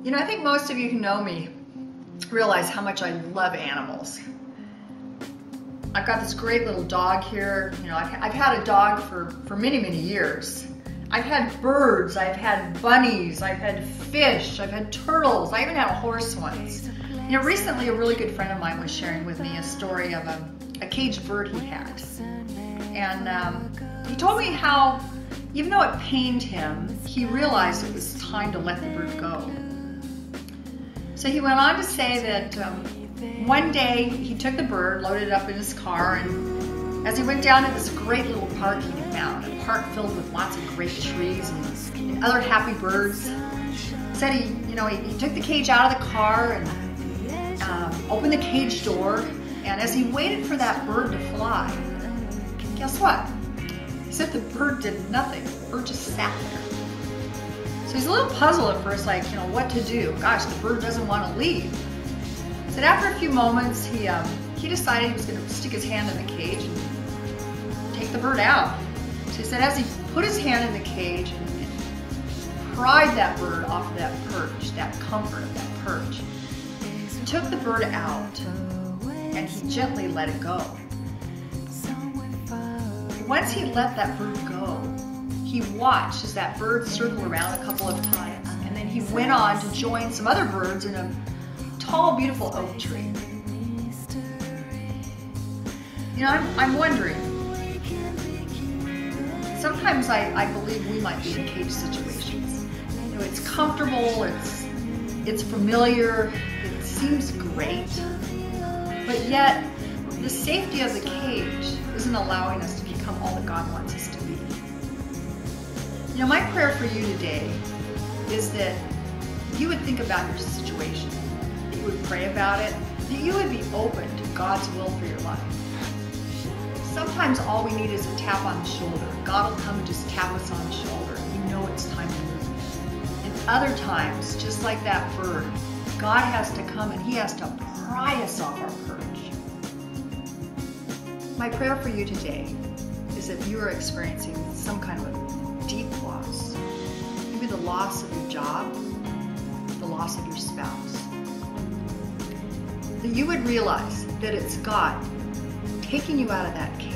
You know, I think most of you who know me realize how much I love animals. I've got this great little dog here. You know, I've had a dog for many, many years. I've had birds, I've had bunnies, I've had fish, I've had turtles, I even had a horse once. You know, recently a really good friend of mine was sharing with me a story of a caged bird he had. And he told me how, even though it pained him, he realized it was time to let the bird go. So he went on to say that one day he took the bird, loaded it up in his car, and as he went down to this great little park he had found, a park filled with lots of great trees and other happy birds, said he took the cage out of the car and opened the cage door, and as he waited for that bird to fly, guess what? He said the bird did nothing. The bird just sat there. So he's a little puzzled at first, like, what to do. Gosh, the bird doesn't want to leave. So after a few moments, he decided he was going to stick his hand in the cage and take the bird out. So he said as he put his hand in the cage and pried that bird off of that perch, that comfort of that perch, he took the bird out and he gently let it go. Once he let that bird go, he watched as that bird circled around a couple of times, and then he went on to join some other birds in a tall, beautiful oak tree. You know, I'm wondering, sometimes I believe we might be in cage situations. You know, it's comfortable, it's familiar, it seems great, but yet the safety of the cage isn't allowing us to become all that God wants us to be. You know, my prayer for you today is that you would think about your situation, that you would pray about it, that you would be open to God's will for your life. Sometimes all we need is a tap on the shoulder. God will come and just tap us on the shoulder, and we know it's time to move. And other times, just like that bird, God has to come and He has to pry us off our perch. My prayer for you today is that you are experiencing some kind of a deep loss, maybe the loss of your job, the loss of your spouse, that you would realize that it's God taking you out of that cage